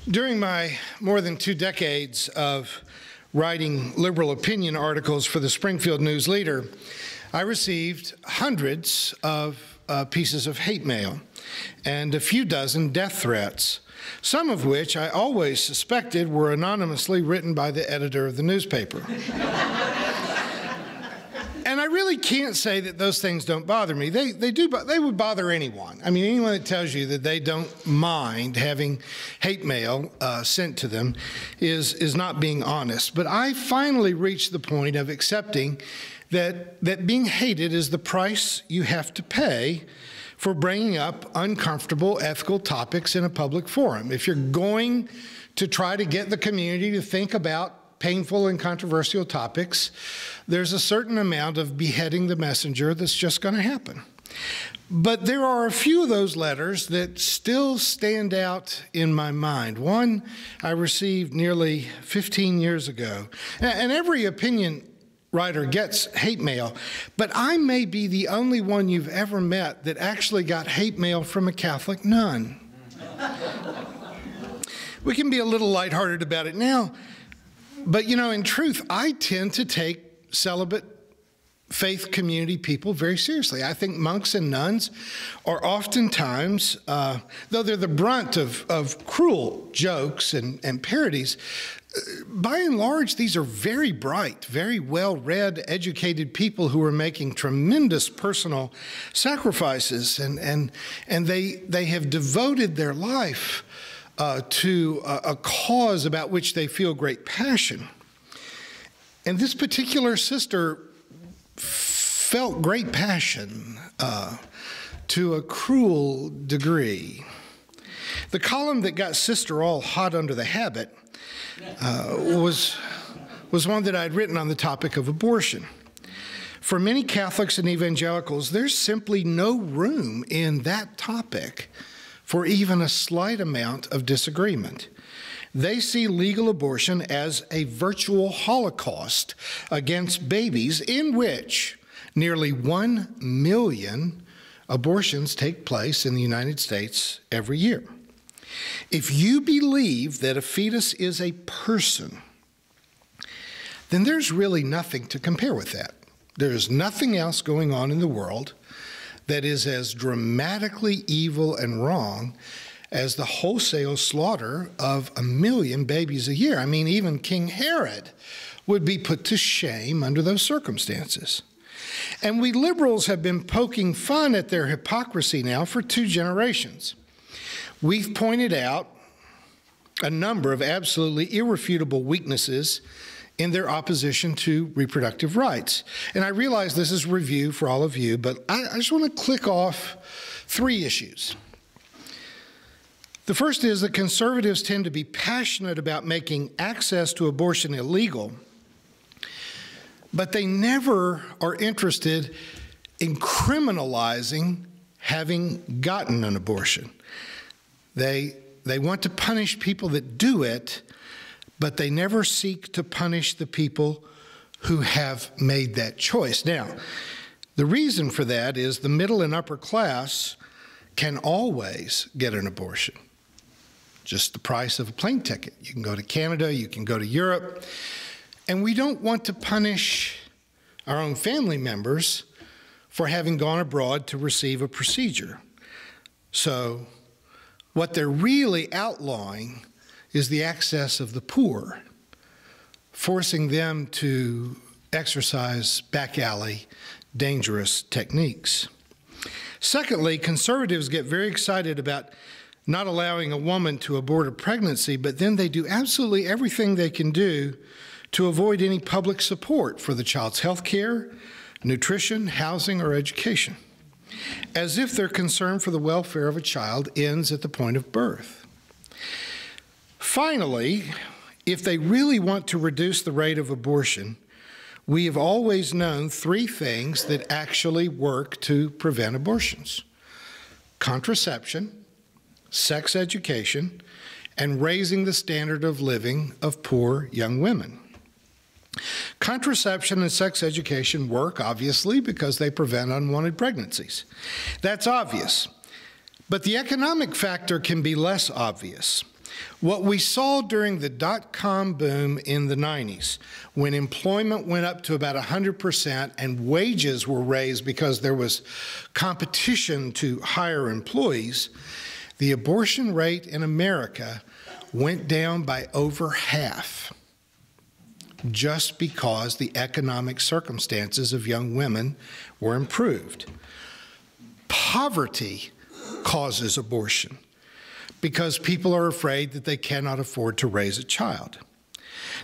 During my more than 2 decades of writing liberal opinion articles for the Springfield News Leader, I received hundreds of pieces of hate mail and a few dozen death threats, some of which I always suspected were anonymously written by the editor of the newspaper. And I really can't say that those things don't bother me. They would bother anyone. I mean, anyone that tells you that they don't mind having hate mail sent to them is not being honest. But I finally reached the point of accepting that being hated is the price you have to pay for bringing up uncomfortable ethical topics in a public forum. If you're going to try to get the community to think about painful and controversial topics, there's a certain amount of beheading the messenger that's just going to happen. But there are a few of those letters that still stand out in my mind. One I received nearly 15 years ago. And every opinion writer gets hate mail, but I may be the only one you've ever met that actually got hate mail from a Catholic nun. We can be a little lighthearted about it now, but you know, in truth, I tend to take celibate faith community people very seriously. I think monks and nuns are oftentimes, though they're the brunt of cruel jokes and parodies, by and large, these are very bright, very well-read, educated people who are making tremendous personal sacrifices, and they have devoted their life to a cause about which they feel great passion. And this particular sister felt great passion to a cruel degree. The column that got Sister all hot under the habit was one that I'd written on the topic of abortion. For many Catholics and Evangelicals, there's simply no room in that topic for even a slight amount of disagreement. They see legal abortion as a virtual holocaust against babies in which nearly 1 million abortions take place in the United States every year. If you believe that a fetus is a person, then there's really nothing to compare with that. There's nothing else going on in the world that is as dramatically evil and wrong as the wholesale slaughter of 1 million babies a year. I mean, even King Herod would be put to shame under those circumstances. And we liberals have been poking fun at their hypocrisy now for 2 generations. We've pointed out a number of absolutely irrefutable weaknesses in their opposition to reproductive rights. And I realize this is review for all of you, but I just want to click off 3 issues. The first is that conservatives tend to be passionate about making access to abortion illegal, but they never are interested in criminalizing having gotten an abortion. They want to punish people that do it, but they never seek to punish the people who have made that choice. Now, the reason for that is the middle and upper class can always get an abortion. Just the price of a plane ticket. You can go to Canada, you can go to Europe, and we don't want to punish our own family members for having gone abroad to receive a procedure. So what they're really outlawing is the access of the poor, forcing them to exercise back alley, dangerous techniques. Secondly, conservatives get very excited about not allowing a woman to abort a pregnancy, but then they do absolutely everything they can do to avoid any public support for the child's health care, nutrition, housing, or education, as if their concern for the welfare of a child ends at the point of birth. Finally, if they really want to reduce the rate of abortion, we have always known 3 things that actually work to prevent abortions: contraception, sex education, and raising the standard of living of poor young women. Contraception and sex education work, obviously, because they prevent unwanted pregnancies. That's obvious. But the economic factor can be less obvious. What we saw during the dot-com boom in the 90s, when employment went up to about 100% and wages were raised because there was competition to hire employees, the abortion rate in America went down by over half, just because the economic circumstances of young women were improved. Poverty causes abortion because people are afraid that they cannot afford to raise a child.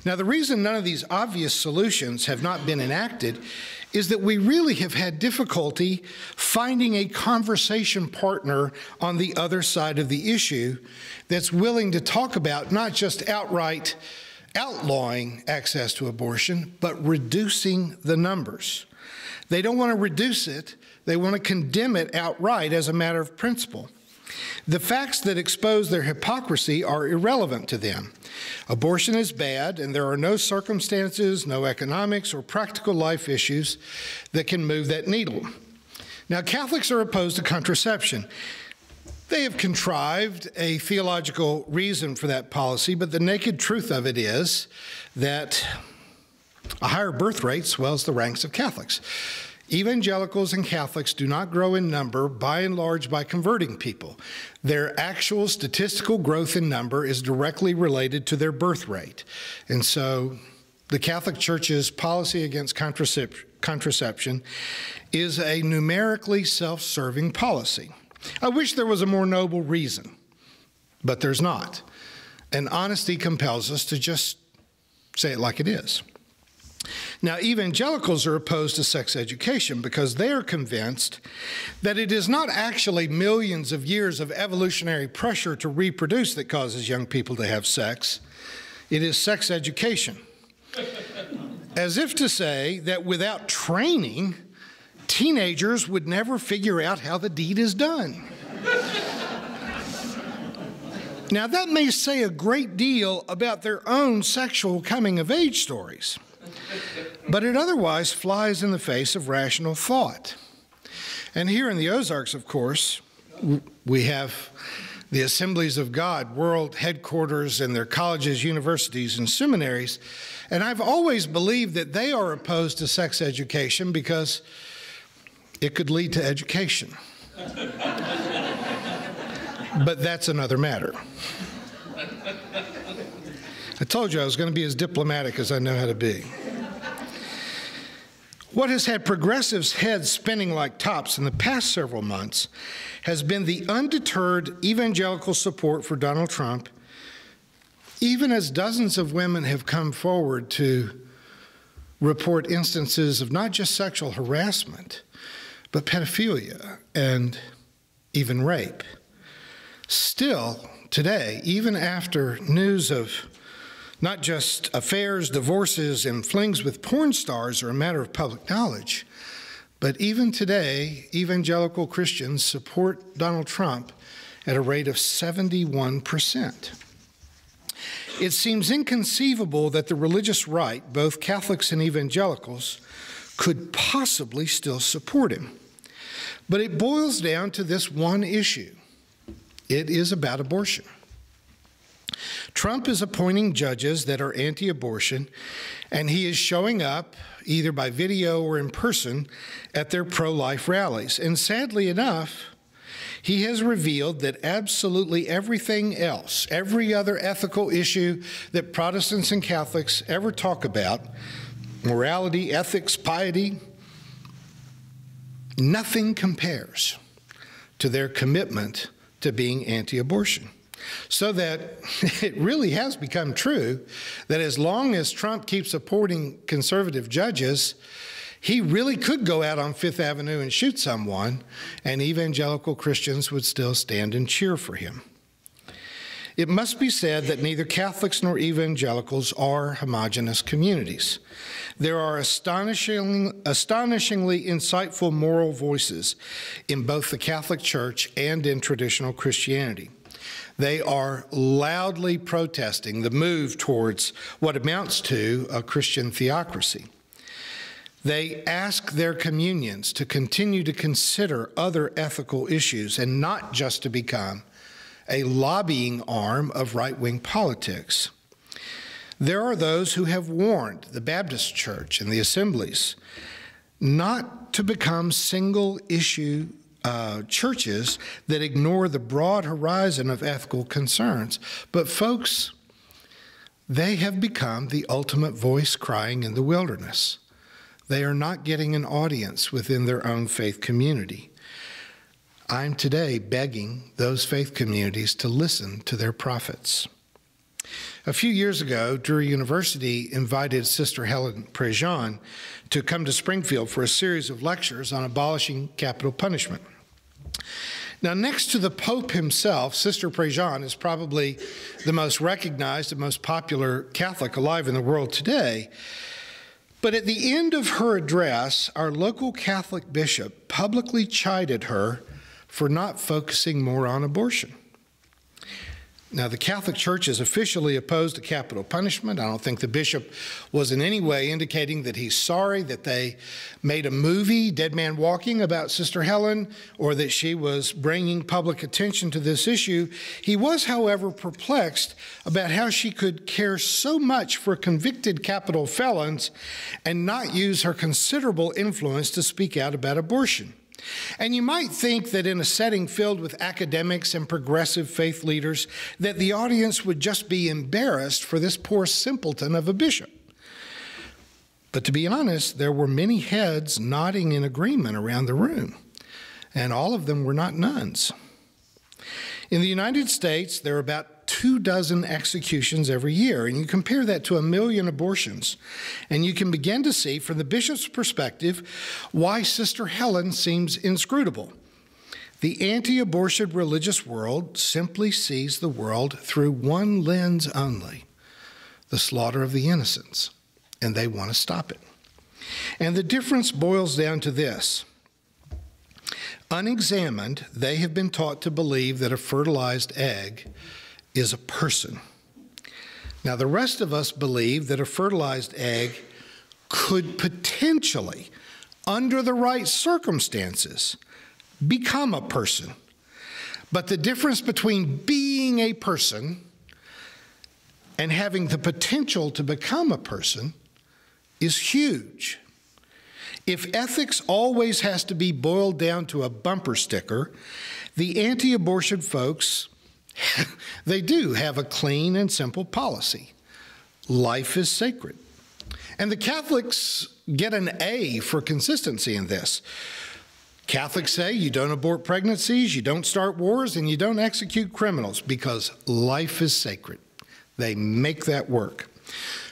Now, the reason none of these obvious solutions have not been enacted is that we really have had difficulty finding a conversation partner on the other side of the issue that's willing to talk about not just outright outlawing access to abortion, but reducing the numbers. They don't want to reduce it, they want to condemn it outright as a matter of principle. The facts that expose their hypocrisy are irrelevant to them. Abortion is bad, and there are no circumstances, no economics, or practical life issues that can move that needle. Now, Catholics are opposed to contraception. They have contrived a theological reason for that policy, but the naked truth of it is that a higher birth rate swells the ranks of Catholics. Evangelicals and Catholics do not grow in number, by and large, by converting people. Their actual statistical growth in number is directly related to their birth rate. And so the Catholic Church's policy against contraception is a numerically self-serving policy. I wish there was a more noble reason, but there's not. And honesty compels us to just say it like it is. Now, evangelicals are opposed to sex education because they are convinced that it is not actually millions of years of evolutionary pressure to reproduce that causes young people to have sex. It is sex education. As if to say that without training, teenagers would never figure out how the deed is done. Now, that may say a great deal about their own sexual coming-of-age stories, but it otherwise flies in the face of rational thought. And here in the Ozarks, of course, we have the Assemblies of God world headquarters and their colleges, universities, and seminaries. And I've always believed that they are opposed to sex education because it could lead to education. But that's another matter. I told you I was going to be as diplomatic as I know how to be. What has had progressives' heads spinning like tops in the past several months has been the undeterred evangelical support for Donald Trump, even as dozens of women have come forward to report instances of not just sexual harassment, but pedophilia and even rape. Still, today, even after news of not just affairs, divorces, and flings with porn stars are a matter of public knowledge, but even today, evangelical Christians support Donald Trump at a rate of 71%. It seems inconceivable that the religious right, both Catholics and evangelicals, could possibly still support him. But it boils down to this one issue. It is about abortion. Trump is appointing judges that are anti-abortion, and he is showing up, either by video or in person, at their pro-life rallies. And sadly enough, he has revealed that absolutely everything else, every other ethical issue that Protestants and Catholics ever talk about, morality, ethics, piety, nothing compares to their commitment to being anti-abortion. So that it really has become true that as long as Trump keeps supporting conservative judges, he really could go out on Fifth Avenue and shoot someone, and evangelical Christians would still stand and cheer for him. It must be said that neither Catholics nor evangelicals are homogeneous communities. There are astonishingly insightful moral voices in both the Catholic Church and in traditional Christianity. They are loudly protesting the move towards what amounts to a Christian theocracy. They ask their communions to continue to consider other ethical issues and not just to become a lobbying arm of right-wing politics. There are those who have warned the Baptist Church and the assemblies not to become single-issue churches that ignore the broad horizon of ethical concerns. But folks, they have become the ultimate voice crying in the wilderness. They are not getting an audience within their own faith community. I'm today begging those faith communities to listen to their prophets. A few years ago, Drury University invited Sister Helen Prejean to come to Springfield for a series of lectures on abolishing capital punishment. Now, next to the Pope himself, Sister Prejean is probably the most recognized and most popular Catholic alive in the world today. But at the end of her address, our local Catholic bishop publicly chided her for not focusing more on abortion. Now, the Catholic Church is officially opposed to capital punishment. I don't think the bishop was in any way indicating that he's sorry that they made a movie, Dead Man Walking, about Sister Helen, or that she was bringing public attention to this issue. He was, however, perplexed about how she could care so much for convicted capital felons and not use her considerable influence to speak out about abortion. And you might think that in a setting filled with academics and progressive faith leaders, that the audience would just be embarrassed for this poor simpleton of a bishop. But to be honest, there were many heads nodding in agreement around the room, and all of them were not nuns. In the United States, there are about 24 executions every year, and you compare that to 1 million abortions, and you can begin to see from the bishop's perspective why Sister Helen seems inscrutable. The anti-abortion religious world simply sees the world through one lens only, the slaughter of the innocents, and they want to stop it. And the difference boils down to this. Unexamined, they have been taught to believe that a fertilized egg is a person. Now, the rest of us believe that a fertilized egg could potentially, under the right circumstances, become a person. But the difference between being a person and having the potential to become a person is huge. If ethics always has to be boiled down to a bumper sticker, the anti-abortion folks, they do have a clean and simple policy. Life is sacred. And the Catholics get an A for consistency in this. Catholics say you don't abort pregnancies, you don't start wars, and you don't execute criminals because life is sacred. They make that work.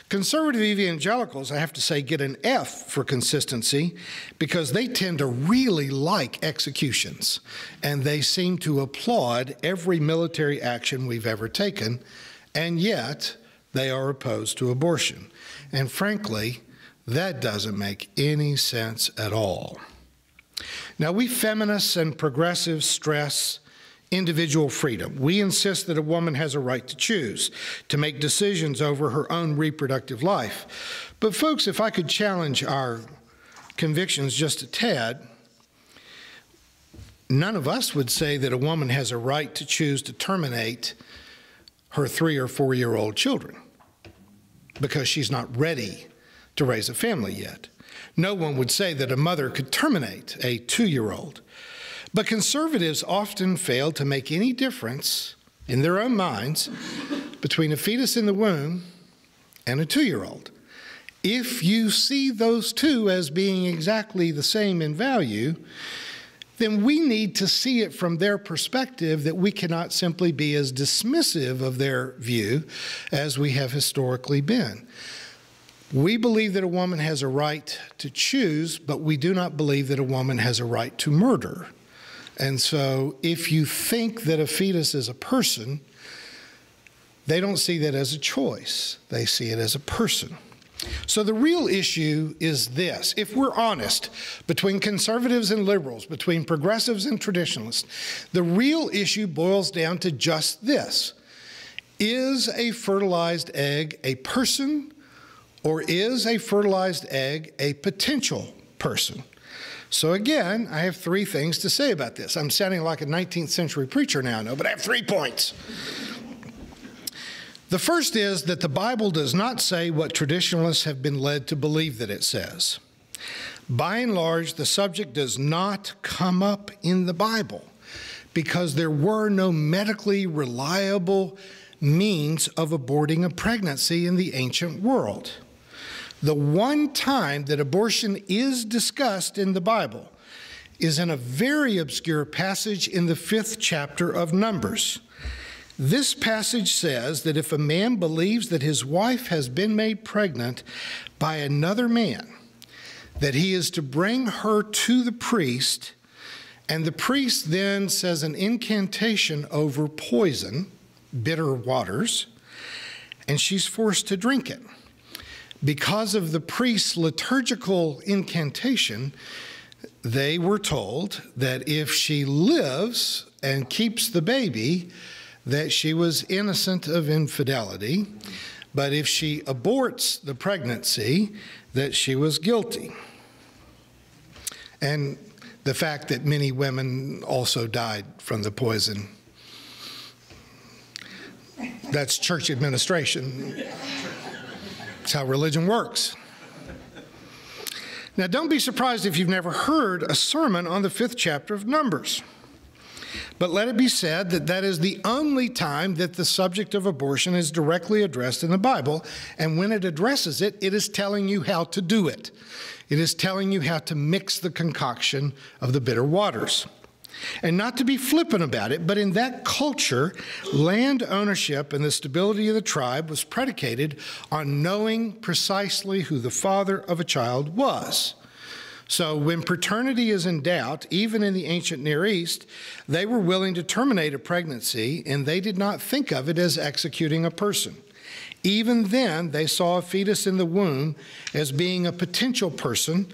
Conservative evangelicals, I have to say, get an F for consistency because they tend to really like executions, and they seem to applaud every military action we've ever taken, and yet they are opposed to abortion. And frankly, that doesn't make any sense at all. Now, we feminists and progressives stress individual freedom. We insist that a woman has a right to choose, to make decisions over her own reproductive life. But folks, if I could challenge our convictions just a tad, none of us would say that a woman has a right to choose to terminate her 3 or 4-year-old children because she's not ready to raise a family yet. No one would say that a mother could terminate a 2-year-old. But conservatives often fail to make any difference in their own minds between a fetus in the womb and a 2-year-old. If you see those two as being exactly the same in value, then we need to see it from their perspective that we cannot simply be as dismissive of their view as we have historically been. We believe that a woman has a right to choose, but we do not believe that a woman has a right to murder. And so if you think that a fetus is a person, they don't see that as a choice. They see it as a person. So the real issue is this. If we're honest, between conservatives and liberals, between progressives and traditionalists, the real issue boils down to just this. Is a fertilized egg a person, or is a fertilized egg a potential person? So again, I have 3 things to say about this. I'm sounding like a 19th century preacher now, no, but I have 3 points. The first is that the Bible does not say what traditionalists have been led to believe that it says. By and large, the subject does not come up in the Bible because there were no medically reliable means of aborting a pregnancy in the ancient world. The one time that abortion is discussed in the Bible is in a very obscure passage in the 5th chapter of Numbers. This passage says that if a man believes that his wife has been made pregnant by another man, that he is to bring her to the priest, and the priest then says an incantation over poison, bitter waters, and she's forced to drink it. Because of the priest's liturgical incantation, they were told that if she lives and keeps the baby, that she was innocent of infidelity, but if she aborts the pregnancy, that she was guilty. And the fact that many women also died from the poison. That's church administration. That's how religion works. Now, don't be surprised if you've never heard a sermon on the 5th chapter of Numbers. But let it be said that that is the only time that the subject of abortion is directly addressed in the Bible. And when it addresses it, it is telling you how to do it. It is telling you how to mix the concoction of the bitter waters. And not to be flippant about it, but in that culture, land ownership and the stability of the tribe was predicated on knowing precisely who the father of a child was. So when paternity is in doubt, even in the ancient Near East, they were willing to terminate a pregnancy, and they did not think of it as executing a person. Even then, they saw a fetus in the womb as being a potential person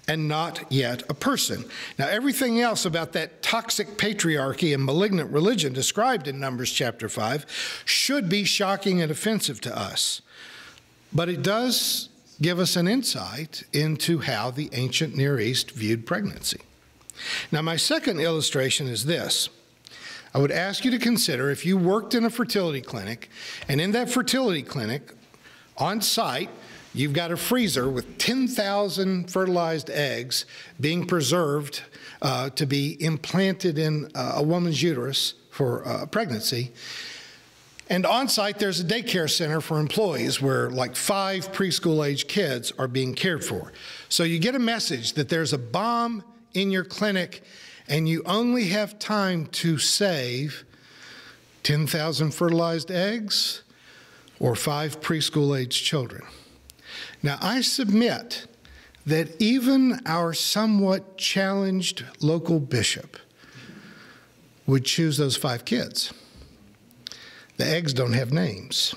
and not yet a person. Now, everything else about that toxic patriarchy and malignant religion described in Numbers chapter 5 should be shocking and offensive to us. But it does give us an insight into how the ancient Near East viewed pregnancy. Now, my second illustration is this. I would ask you to consider if you worked in a fertility clinic, and in that fertility clinic, on site, you've got a freezer with 10,000 fertilized eggs being preserved to be implanted in a woman's uterus for pregnancy. And on site, there's a daycare center for employees where like 5 preschool-age kids are being cared for. So you get a message that there's a bomb in your clinic and you only have time to save 10,000 fertilized eggs or 5 preschool-age children. Now, I submit that even our somewhat challenged local bishop would choose those 5 kids. The eggs don't have names.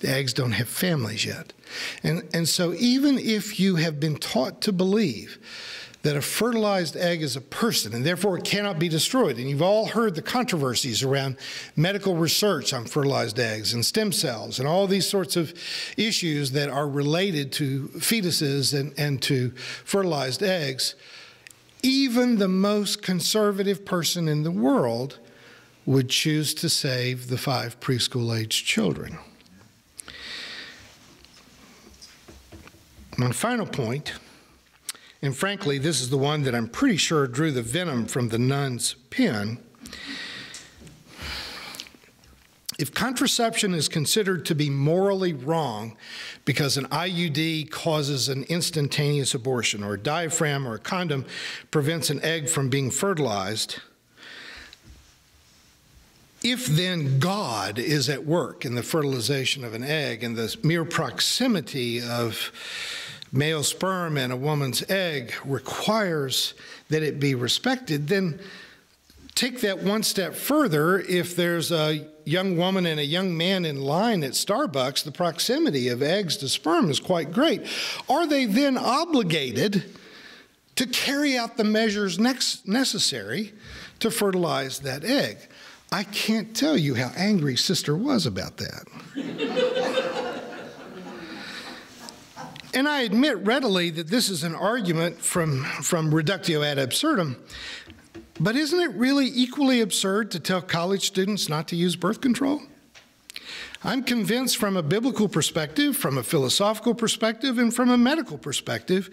The eggs don't have families yet. And so even if you have been taught to believe that a fertilized egg is a person and therefore it cannot be destroyed, and you've all heard the controversies around medical research on fertilized eggs and stem cells and all these sorts of issues that are related to fetuses and to fertilized eggs, even the most conservative person in the world would choose to save the 5 preschool-age children. My final point, and frankly, this is the one that I'm pretty sure drew the venom from the nun's pen. If contraception is considered to be morally wrong because an IUD causes an instantaneous abortion, or a diaphragm or a condom prevents an egg from being fertilized, if then God is at work in the fertilization of an egg and the mere proximity of male sperm and a woman's egg requires that it be respected, then take that one step further. If there's a young woman and a young man in line at Starbucks, the proximity of eggs to sperm is quite great. Are they then obligated to carry out the measures necessary to fertilize that egg? I can't tell you how angry Sister was about that. And I admit readily that this is an argument from reductio ad absurdum, but isn't it really equally absurd to tell college students not to use birth control? I'm convinced from a biblical perspective, from a philosophical perspective, and from a medical perspective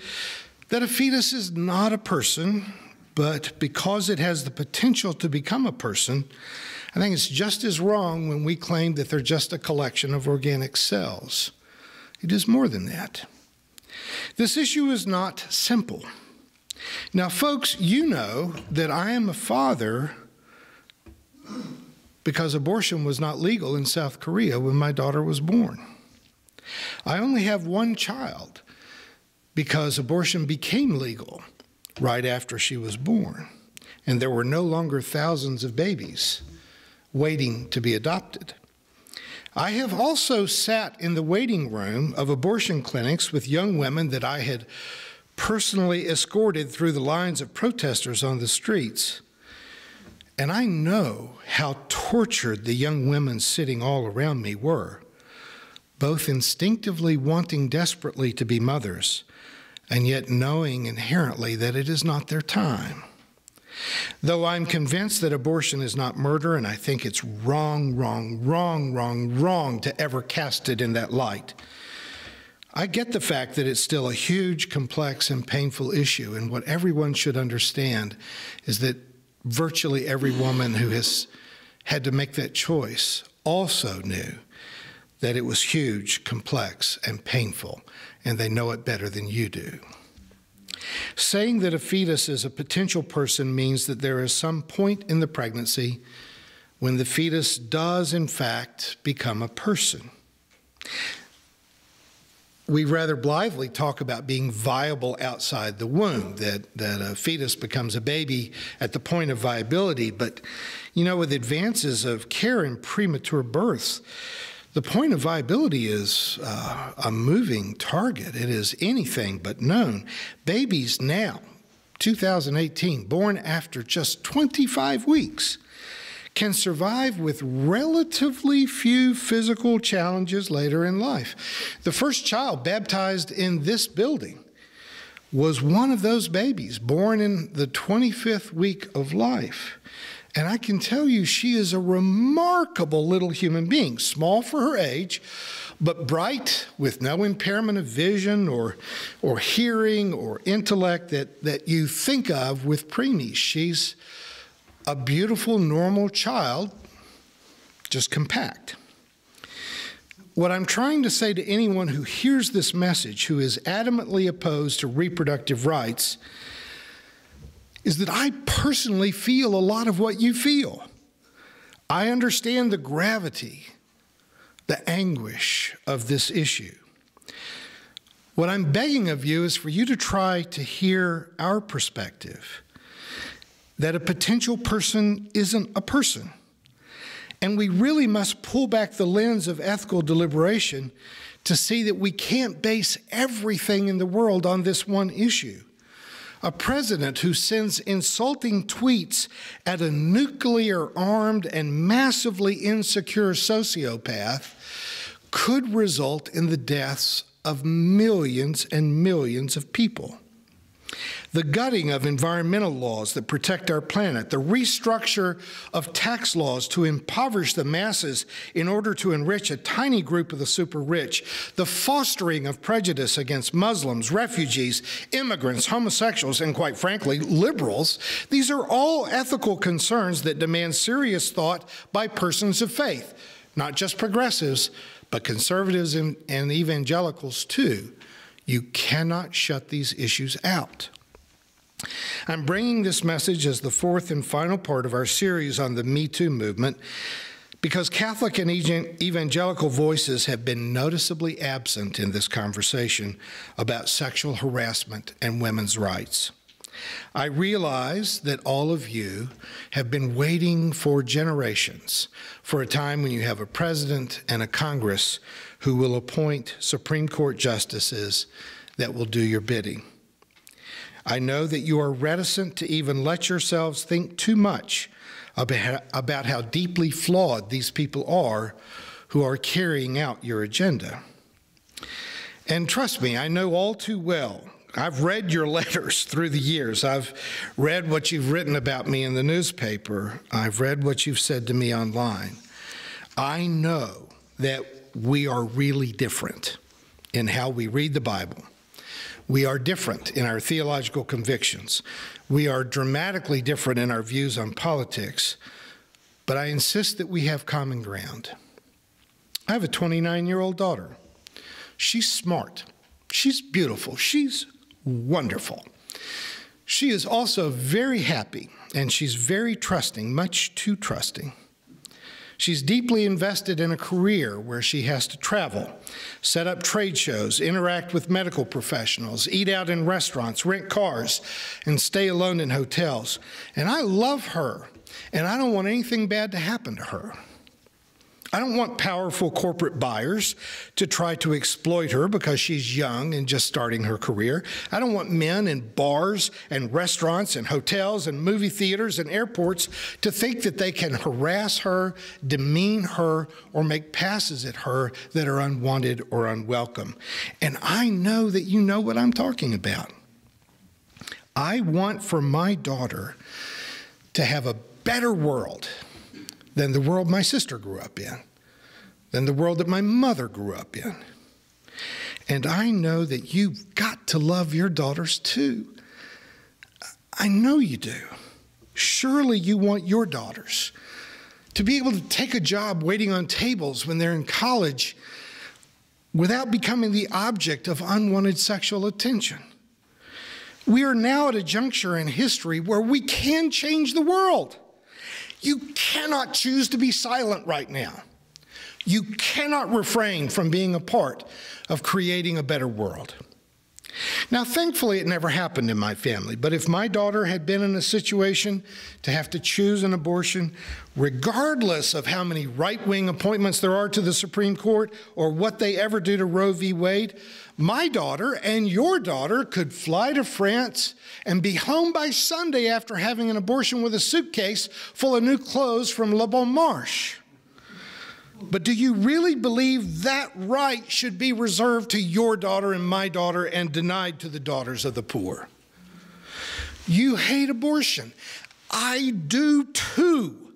that a fetus is not a person, but because it has the potential to become a person, I think it's just as wrong when we claim that they're just a collection of organic cells. It is more than that. This issue is not simple. Now, folks, you know that I am a father because abortion was not legal in South Korea when my daughter was born. I only have one child because abortion became legal right after she was born, and there were no longer thousands of babies waiting to be adopted. I have also sat in the waiting room of abortion clinics with young women that I had personally escorted through the lines of protesters on the streets. And I know how tortured the young women sitting all around me were, both instinctively wanting desperately to be mothers, and yet knowing inherently that it is not their time. Though I'm convinced that abortion is not murder, and I think it's wrong to ever cast it in that light, I get the fact that it's still a huge, complex, and painful issue, and what everyone should understand is that virtually every woman who has had to make that choice also knew that it was huge, complex, and painful, and they know it better than you do. Saying that a fetus is a potential person means that there is some point in the pregnancy when the fetus does, in fact, become a person. We rather blithely talk about being viable outside the womb, that a fetus becomes a baby at the point of viability. But, you know, with advances of care in premature births, the point of viability is a moving target. It is anything but known. Babies now, 2018, born after just 25 weeks, can survive with relatively few physical challenges later in life. The first child baptized in this building was one of those babies born in the 25th week of life. And I can tell you she is a remarkable little human being, small for her age, but bright, with no impairment of vision or hearing or intellect that you think of with preemies. She's a beautiful, normal child, just compact. What I'm trying to say to anyone who hears this message, who is adamantly opposed to reproductive rights, is that I personally feel a lot of what you feel. I understand the gravity, the anguish of this issue. What I'm begging of you is for you to try to hear our perspective, that a potential person isn't a person. And we really must pull back the lens of ethical deliberation to see that we can't base everything in the world on this one issue. A president who sends insulting tweets at a nuclear-armed and massively insecure sociopath could result in the deaths of millions and millions of people. The gutting of environmental laws that protect our planet, the restructure of tax laws to impoverish the masses in order to enrich a tiny group of the super rich, the fostering of prejudice against Muslims, refugees, immigrants, homosexuals, and quite frankly, liberals, these are all ethical concerns that demand serious thought by persons of faith, not just progressives, but conservatives and evangelicals too. You cannot shut these issues out. I'm bringing this message as the fourth and final part of our series on the Me Too movement because Catholic and evangelical voices have been noticeably absent in this conversation about sexual harassment and women's rights. I realize that all of you have been waiting for generations for a time when you have a president and a Congress who will appoint Supreme Court justices that will do your bidding. I know that you are reticent to even let yourselves think too much about how deeply flawed these people are who are carrying out your agenda. And trust me, I know all too well. I've read your letters through the years. I've read what you've written about me in the newspaper. I've read what you've said to me online. I know that we are really different in how we read the Bible. We are different in our theological convictions. We are dramatically different in our views on politics. But I insist that we have common ground. I have a 29-year-old daughter. She's smart. She's beautiful. She's wonderful. She is also very happy, and she's very trusting, much too trusting. She's deeply invested in a career where she has to travel, set up trade shows, interact with medical professionals, eat out in restaurants, rent cars, and stay alone in hotels. And I love her, and I don't want anything bad to happen to her. I don't want powerful corporate buyers to try to exploit her because she's young and just starting her career. I don't want men in bars and restaurants and hotels and movie theaters and airports to think that they can harass her, demean her, or make passes at her that are unwanted or unwelcome. And I know that you know what I'm talking about. I want for my daughter to have a better world than the world my sister grew up in, than the world that my mother grew up in. And I know that you've got to love your daughters too. I know you do. Surely you want your daughters to be able to take a job waiting on tables when they're in college without becoming the object of unwanted sexual attention. We are now at a juncture in history where we can change the world. You cannot choose to be silent right now. You cannot refrain from being a part of creating a better world. Now, thankfully, it never happened in my family, but if my daughter had been in a situation to have to choose an abortion, regardless of how many right-wing appointments there are to the Supreme Court or what they ever do to Roe v. Wade, my daughter and your daughter could fly to France and be home by Sunday after having an abortion with a suitcase full of new clothes from Le Bon Marche. But do you really believe that right should be reserved to your daughter and my daughter and denied to the daughters of the poor? You hate abortion. I do too.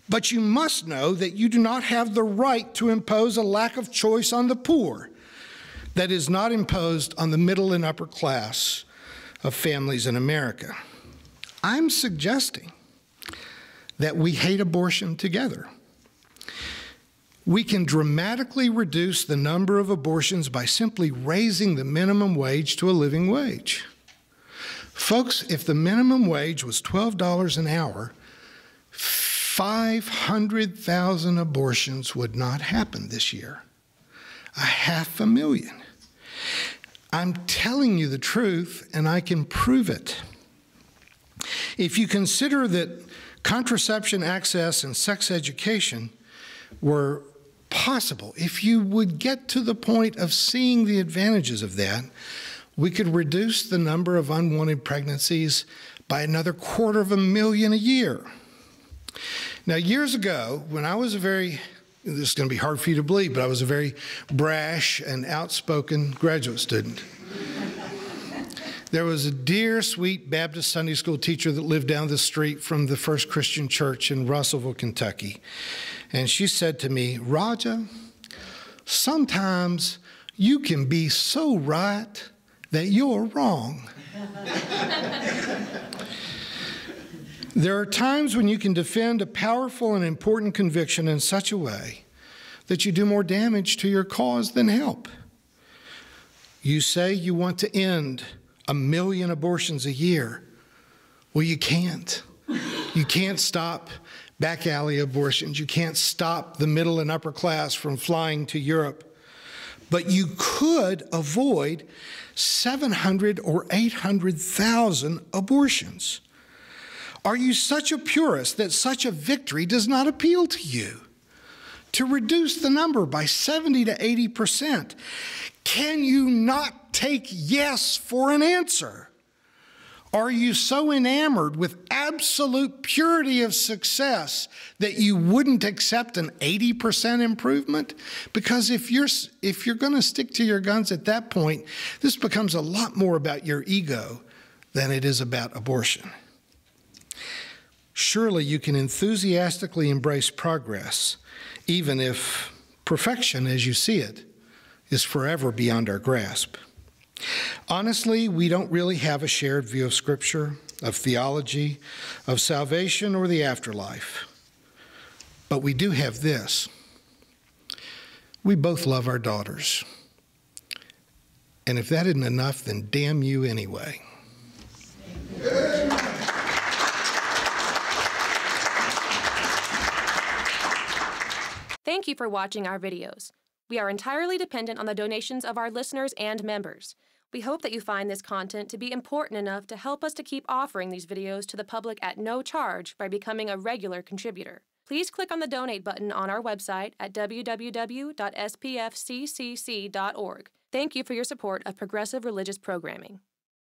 But you must know that you do not have the right to impose a lack of choice on the poor that is not imposed on the middle and upper class of families in America. I'm suggesting that we hate abortion together. We can dramatically reduce the number of abortions by simply raising the minimum wage to a living wage. Folks, if the minimum wage was $12 an hour, 500,000 abortions would not happen this year. 500,000. I'm telling you the truth, and I can prove it. If you consider that contraception access and sex education were possible, if you would get to the point of seeing the advantages of that, we could reduce the number of unwanted pregnancies by another 250,000 a year. Now, years ago, when I was this is going to be hard for you to believe, but I was a very brash and outspoken graduate student. There was a dear, sweet Baptist Sunday school teacher that lived down the street from the First Christian Church in Russellville, Kentucky. And she said to me, "Roger, sometimes you can be so right that you're wrong." There are times when you can defend a powerful and important conviction in such a way that you do more damage to your cause than help. You say you want to end 1 million abortions a year. Well, you can't. You can't stop back alley abortions. You can't stop the middle and upper class from flying to Europe. But you could avoid 700 or 800,000 abortions. Are you such a purist that such a victory does not appeal to you? To reduce the number by 70 to 80%, can you not take yes for an answer? Are you so enamored with absolute purity of success that you wouldn't accept an 80% improvement? Because if you're going to stick to your guns at that point, this becomes a lot more about your ego than it is about abortion. Surely you can enthusiastically embrace progress, even if perfection, as you see it, is forever beyond our grasp. Honestly, we don't really have a shared view of Scripture, of theology, of salvation, or the afterlife. But we do have this. We both love our daughters. And if that isn't enough, then damn you anyway. Thank you for watching our videos. We are entirely dependent on the donations of our listeners and members. We hope that you find this content to be important enough to help us to keep offering these videos to the public at no charge by becoming a regular contributor. Please click on the donate button on our website at www.spfccc.org. Thank you for your support of progressive religious programming.